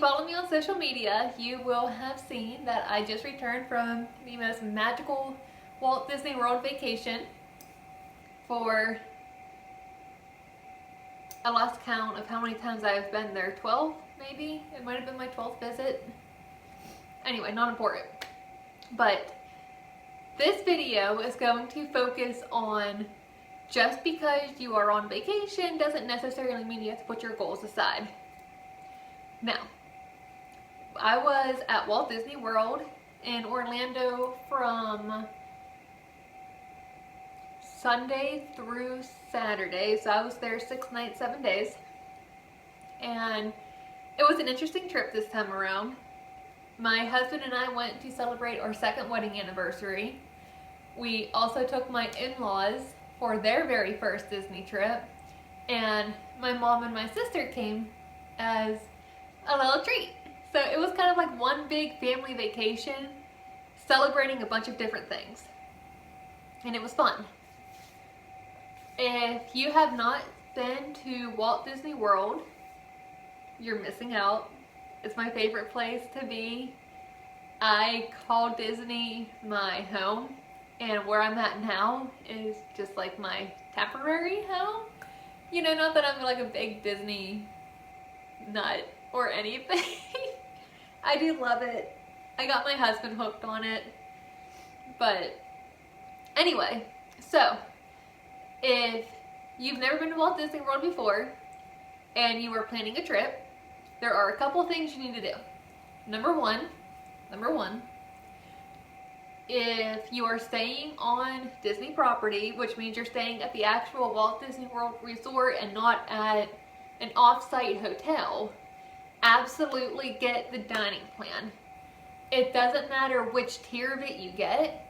follow me on social media, you will have seen that I just returned from the most magical Walt Disney World vacation for, I lost count of how many times I've been there. 12 maybe? It might have been my 12th visit. Anyway, not important. But this video is going to focus on just because you are on vacation doesn't necessarily mean you have to put your goals aside. Now, I was at Walt Disney World in Orlando from Sunday through Saturday, so I was there 6 nights, 7 days, and it was an interesting trip this time around. My husband and I went to celebrate our 2nd wedding anniversary. We also took my in-laws for their very first Disney trip, and my mom and my sister came as a little treat. So it was kind of like one big family vacation celebrating a bunch of different things, and it was fun. If you have not been to Walt Disney World, you're missing out. It's my favorite place to be. I call Disney my home, and where I'm at now is just like my temporary home. You know, not that I'm like a big Disney nut or anything. I do love it. I got my husband hooked on it. But anyway, so if you've never been to Walt Disney World before and you are planning a trip, there are a couple things you need to do. Number one, if you are staying on Disney property, which means you're staying at the actual Walt Disney World Resort and not at an off-site hotel, absolutely get the dining plan. It doesn't matter which tier of it you get.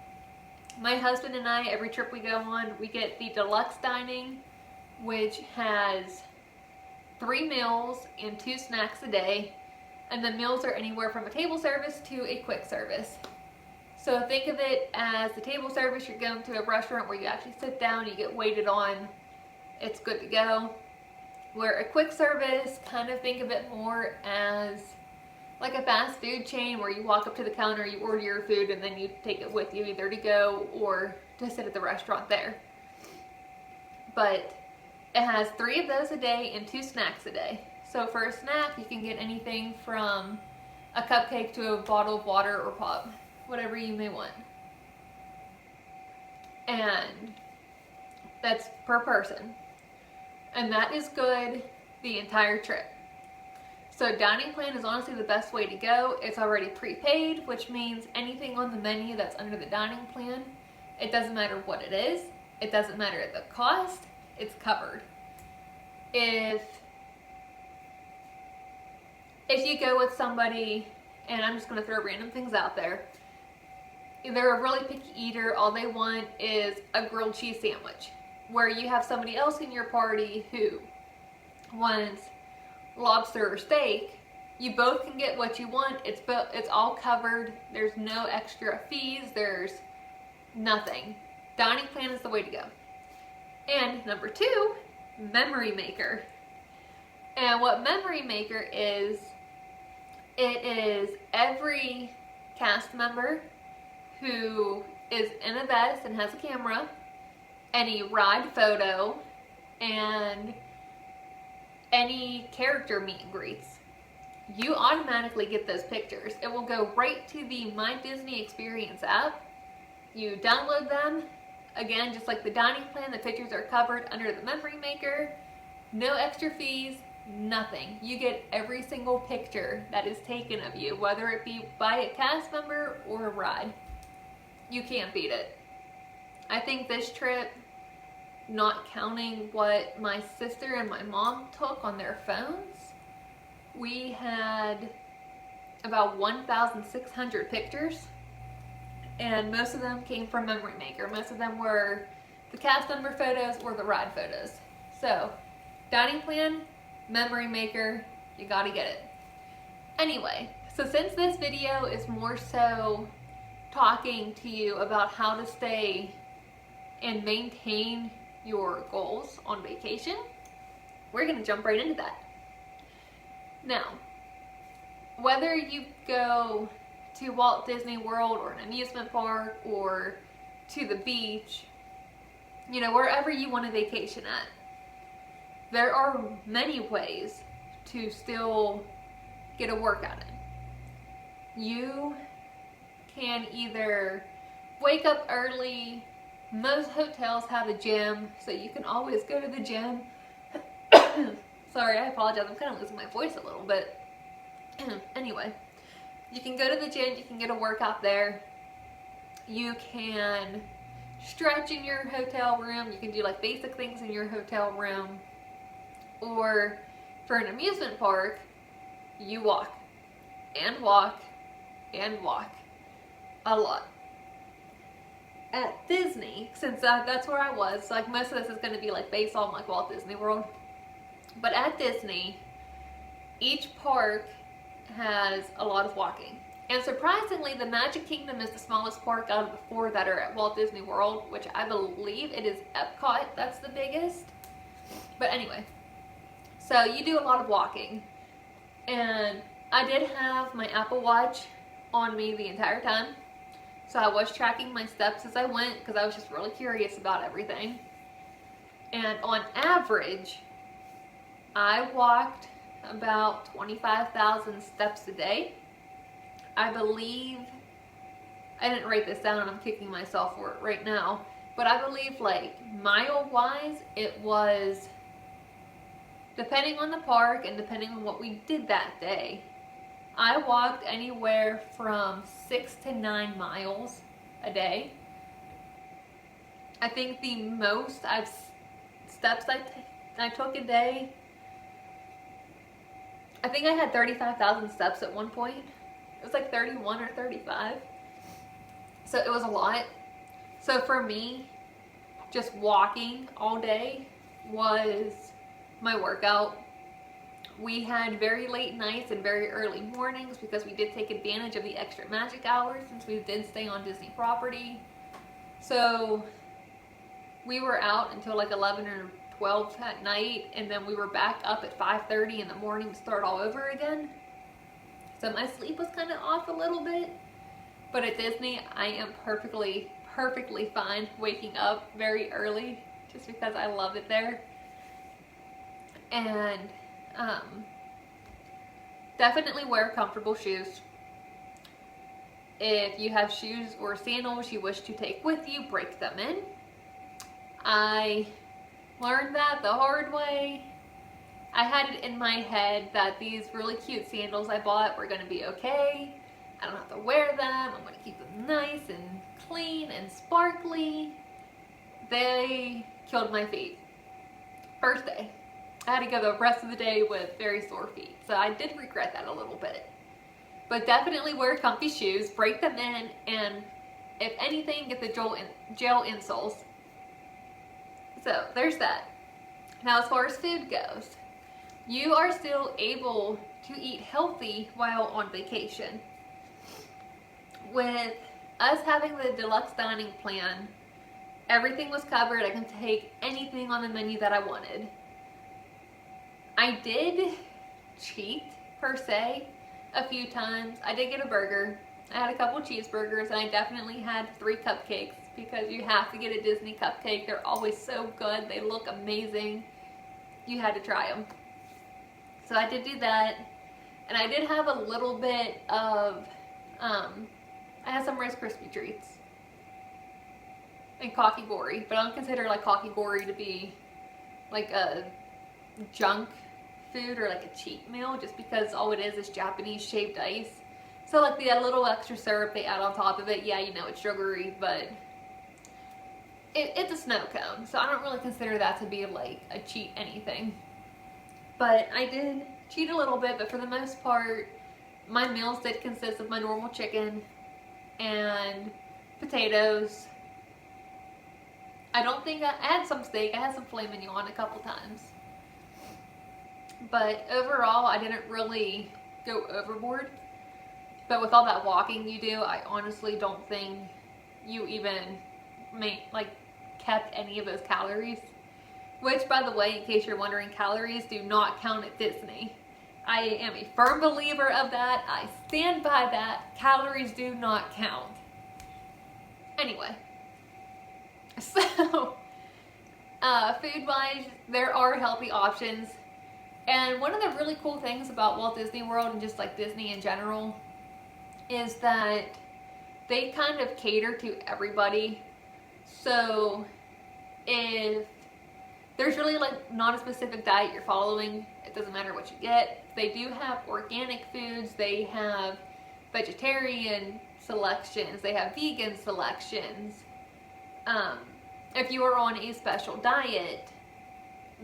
My husband and I, every trip we go on, we get the deluxe dining, which has 3 meals and 2 snacks a day, and the meals are anywhere from a table service to a quick service. So think of it as the table service, you're going to a restaurant where you actually sit down, you get waited on, it's good to go. Where a quick service, kind of think of it more as like a fast food chain where you walk up to the counter, you order your food, and then you take it with you either to go or to sit at the restaurant there. But it has 3 of those a day and 2 snacks a day. So for a snack, you can get anything from a cupcake to a bottle of water or pop, whatever you may want. And that's per person. And that is good the entire trip. So dining plan is honestly the best way to go. It's already prepaid, which means anything on the menu that's under the dining plan, it doesn't matter what it is, it doesn't matter the cost, it's covered. If you go with somebody, and I'm just going to throw random things out there, they're a really picky eater, all they want is a grilled cheese sandwich, where you have somebody else in your party who wants lobster or steak, you both can get what you want. It's all covered. There's no extra fees. There's nothing. Dining plan is the way to go. And number 2, Memory Maker. And what Memory Maker is, it is every cast member who is in a vest and has a camera, any ride photo, and any character meet and greets. You automatically get those pictures. It will go right to the My Disney Experience app. You download them. Again, just like the dining plan, the pictures are covered under the Memory Maker. No extra fees, nothing. You get every single picture that is taken of you, whether it be by a cast member or a ride. You can't beat it. I think this trip, not counting what my sister and my mom took on their phones, we had about 1,600 pictures, and most of them came from Memory Maker. Most of them were the cast member photos or the ride photos. So, dining plan, Memory Maker, you gotta get it. Anyway, so since this video is more so talking to you about how to stay and maintain your goals on vacation, we're going to jump right into that. Now, whether you go to Walt Disney World or an amusement park or to the beach, you know, wherever you want to vacation at, there are many ways to still get a workout in. You can either wake up early. Most hotels have a gym, so you can always go to the gym. Sorry, I apologize. I'm kind of losing my voice a little bit. Anyway, you can go to the gym. You can get a workout there. You can stretch in your hotel room. You can do like basic things in your hotel room. Or for an amusement park, you walk and walk and walk a lot. At Disney, since that's where I was, like most of this is going to be like based on like Walt Disney World. But at Disney, each park has a lot of walking. And surprisingly, the Magic Kingdom is the smallest park out of the 4 that are at Walt Disney World, which I believe it is Epcot that's the biggest. But anyway, so you do a lot of walking. And I did have my Apple Watch on me the entire time. So I was tracking my steps as I went because I was just really curious about everything. And on average, I walked about 25,000 steps a day. I believe, I didn't write this down and I'm kicking myself for it right now, but I believe like mile-wise, it was, depending on the park and depending on what we did that day, I walked anywhere from 6 to 9 miles a day. I think the most steps I took a day, I think I had 35,000 steps at one point. It was like 31 or 35. So it was a lot. So for me, just walking all day was my workout. We had very late nights and very early mornings because we did take advantage of the extra magic hours since we did stay on Disney property. So we were out until like 11 or 12 at night, and then we were back up at 5:30 in the morning to start all over again. So my sleep was kind of off a little bit, but at Disney I am perfectly fine waking up very early just because I love it there. And definitely wear comfortable shoes. If you have shoes or sandals you wish to take with you, break them in. I learned that the hard way. I had it in my head that these really cute sandals I bought were going to be okay. I don't have to wear them. I'm going to keep them nice and clean and sparkly. They killed my feet. First day. I had to go the rest of the day with very sore feet. So I did regret that a little bit. But definitely wear comfy shoes, break them in, and if anything, get the gel insoles. So there's that. Now as far as food goes, you are still able to eat healthy while on vacation. With us having the deluxe dining plan, everything was covered. I can take anything on the menu that I wanted. I did cheat, per se, a few times. I did get a burger. I had a couple cheeseburgers, and I definitely had 3 cupcakes because you have to get a Disney cupcake. They're always so good. They look amazing. You had to try them. So I did do that. And I did have a little bit of, I had some Rice Krispie treats. And Kakigori. But I don't consider like Kakigori to be like a junk food or like a cheat meal, just because all it is Japanese shaved ice. So like the little extra syrup they add on top of it, yeah, you know it's sugary, but it's a snow cone, so I don't really consider that to be like a cheat anything. But I did cheat a little bit, but for the most part my meals did consist of my normal chicken and potatoes. I don't think I had some steak. I had some filet mignon a couple times. But overall, I didn't really go overboard. But with all that walking you do, I honestly don't think you even kept any of those calories. Which, by the way, in case you're wondering, calories do not count at Disney. I am a firm believer of that. I stand by that. Calories do not count. Anyway, so food-wise, there are healthy options. And one of the really cool things about Walt Disney World and just like Disney in general is that they kind of cater to everybody. So if there's really like not a specific diet you're following, it doesn't matter what you get. They do have organic foods, they have vegetarian selections, they have vegan selections. If you are on a special diet,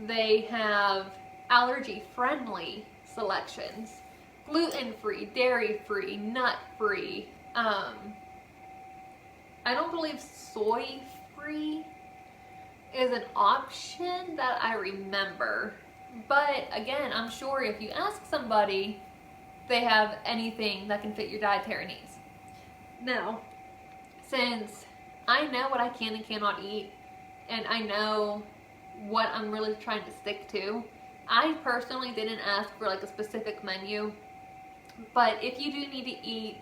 they have allergy-friendly selections, gluten-free, dairy-free, nut-free. I don't believe soy-free is an option that I remember. But again, I'm sure if you ask somebody, they have anything that can fit your dietary needs. Now, since I know what I can and cannot eat, and I know what I'm really trying to stick to, I personally didn't ask for like a specific menu. But if you do need to eat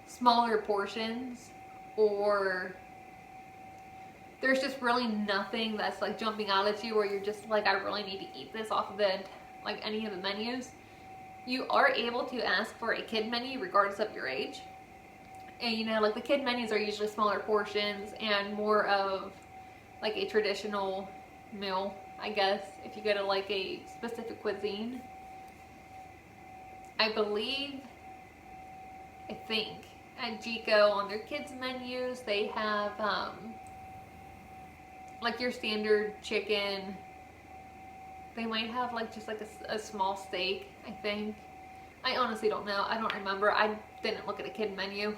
smaller portions, or there's just really nothing that's like jumping out at you where you're just like, I really need to eat this off of the, like any of the menus, you are able to ask for a kid menu regardless of your age. And you know, like the kid menus are usually smaller portions and more of like a traditional meal, I guess, if you go to like a specific cuisine. I think at Jico on their kids menus, they have like your standard chicken. They might have like just like a small steak, I think. I honestly don't know. I don't remember. I didn't look at a kid menu.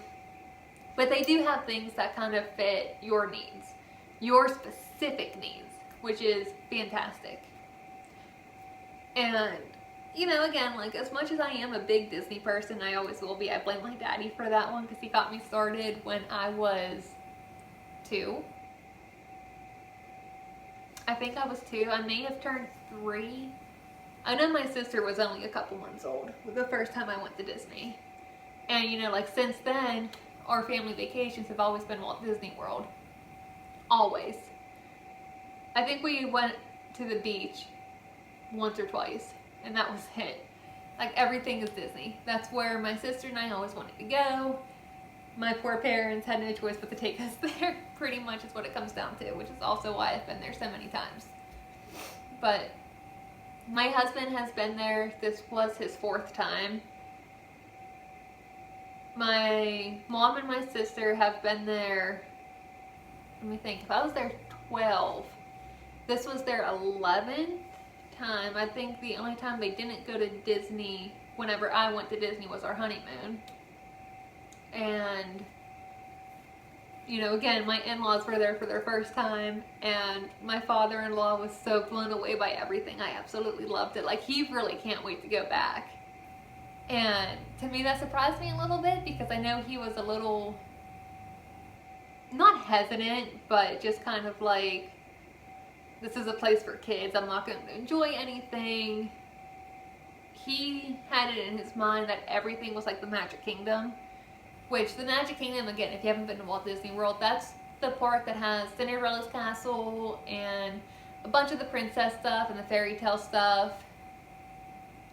But they do have things that kind of fit your needs, your specific needs, which is fantastic. And, you know, again, like as much as I am a big Disney person, I always will be. I blame my daddy for that one because he got me started when I was 2. I think I was 2. I may have turned 3. I know my sister was only a couple months old the first time I went to Disney. And, you know, like since then, our family vacations have always been Walt Disney World. Always. I think we went to the beach once or twice, and that was it. Like everything is Disney. That's where my sister and I always wanted to go. My poor parents had no choice but to take us there. Pretty much is what it comes down to, which is also why I've been there so many times. But my husband has been there. This was his 4th time. My mom and my sister have been there, let me think, if I was there 12, this was their 11th time. I think the only time they didn't go to Disney whenever I went to Disney was our honeymoon. And, you know, again, my in-laws were there for their first time, and my father-in-law was so blown away by everything. I absolutely loved it. Like, he really can't wait to go back. And to me, that surprised me a little bit because I know he was a little, not hesitant, but just kind of like, this is a place for kids. I'm not going to enjoy anything. He had it in his mind that everything was like the Magic Kingdom, which the Magic Kingdom, again, if you haven't been to Walt Disney World, that's the park that has Cinderella's castle and a bunch of the princess stuff and the fairy tale stuff.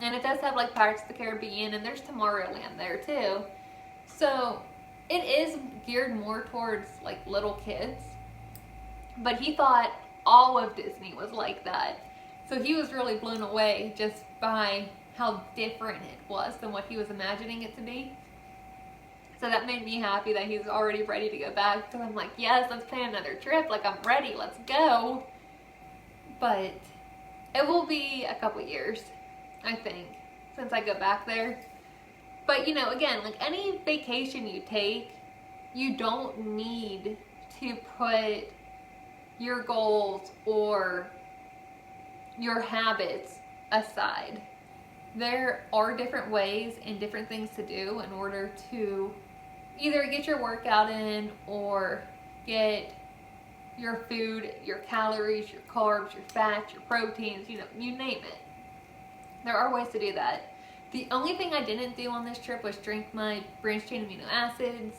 And it does have like Pirates of the Caribbean, and there's Tomorrowland there too. So it is geared more towards like little kids. But he thought all of Disney was like that. So he was really blown away just by how different it was than what he was imagining it to be. So that made me happy that he's already ready to go back, because I'm like, yes, let's plan another trip. Like, I'm ready. Let's go. But it will be a couple years, I think, since I go back there. But, you know, again, like any vacation you take, you don't need to put your goals or your habits aside. There are different ways and different things to do in order to either get your workout in or get your food, your calories, your carbs, your fats, your proteins, you know, you name it. There are ways to do that. The only thing I didn't do on this trip was drink my branched chain amino acids.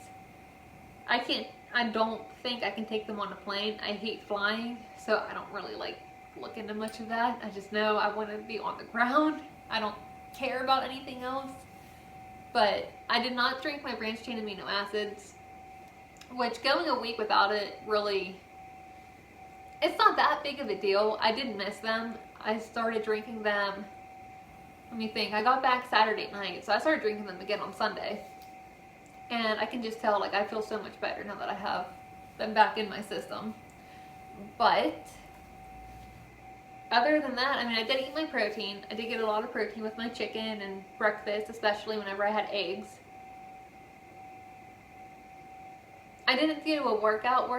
I don't think I can take them on a plane. I hate flying, so I don't really like look into much of that. I just know I want to be on the ground. I don't care about anything else. But I did not drink my branched chain amino acids, which going a week without it really, it's not that big of a deal. I did miss them. I started drinking them, let me think, I got back Saturday night, so I started drinking them again on Sunday. And I can just tell, like, I feel so much better now that I have them back in my system. But other than that, I mean, I did eat my protein. I did get a lot of protein with my chicken and breakfast, especially whenever I had eggs. I didn't do a workout,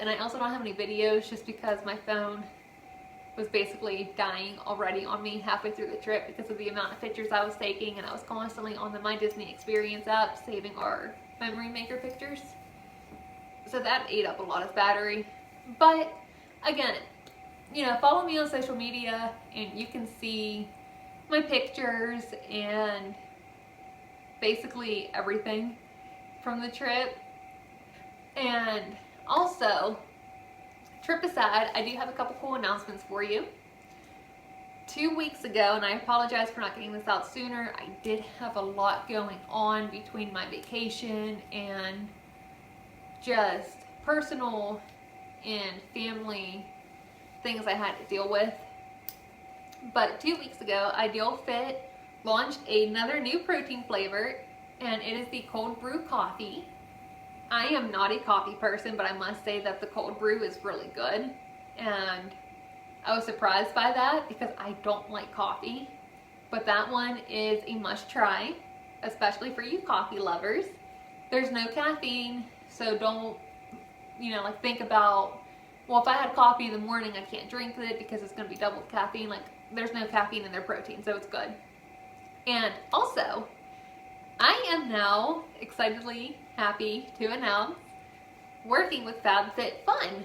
and I also don't have any videos just because my phone was basically dying already on me halfway through the trip because of the amount of pictures I was taking, and I was constantly on the My Disney Experience app saving our memory maker pictures. So that ate up a lot of battery. But again, you know, follow me on social media and you can see my pictures and basically everything from the trip. And also, trip aside, I do have a couple cool announcements for you. 2 weeks ago, and I apologize for not getting this out sooner, I did have a lot going on between my vacation and just personal and family things I had to deal with. But 2 weeks ago, IdealFit launched another new protein flavor, and it is the cold brew coffee. I am not a coffee person, but I must say that the cold brew is really good, and I was surprised by that because I don't like coffee. But that one is a must try, especially for you coffee lovers. There's no caffeine, so don't, you know, like think about, well, if I had coffee in the morning, I can't drink it because it's going to be double caffeine. Like, there's no caffeine in their protein, so it's good. And also, I am now excitedly happy to announce working with FabFitFun.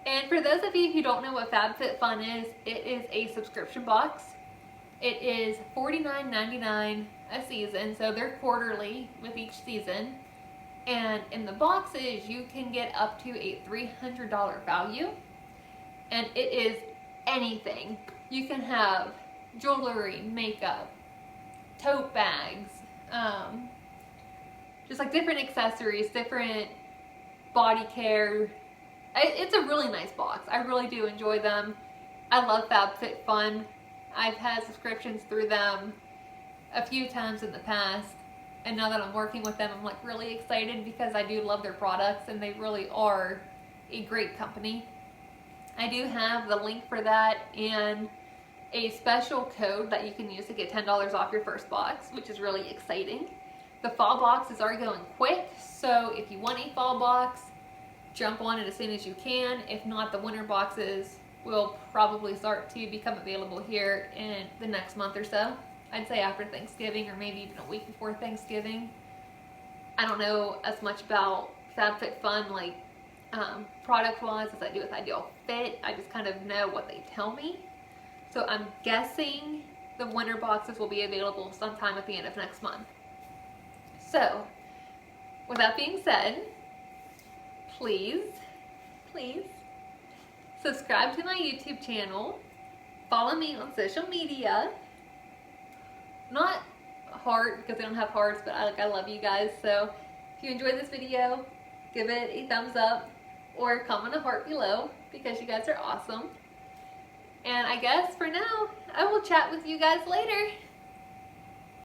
And for those of you who don't know what FabFitFun is, it is a subscription box. It is $49.99 a season, so they're quarterly with each season. And in the boxes, you can get up to a $300 value. And it is anything. You can have jewelry, makeup, tote bags, just like different accessories, different body care. It's a really nice box. I really do enjoy them. I love FabFitFun. I've had subscriptions through them a few times in the past, and now that I'm working with them, I'm like really excited because I do love their products and they really are a great company. I do have the link for that and a special code that you can use to get $10 off your first box, which is really exciting. The fall boxes are going quick, so if you want a fall box, jump on it as soon as you can. If not, the winter boxes will probably start to become available here in the next month or so. I'd say after Thanksgiving or maybe even a week before Thanksgiving. I don't know as much about FabFitFun, like product-wise, as I do with IdealFit. I just kind of know what they tell me. So I'm guessing the winter boxes will be available sometime at the end of next month. So, with that being said, please subscribe to my YouTube channel, follow me on social media, not heart because I don't have hearts, but I love you guys, so if you enjoyed this video, give it a thumbs up or comment a heart below because you guys are awesome. And I guess for now, I will chat with you guys later.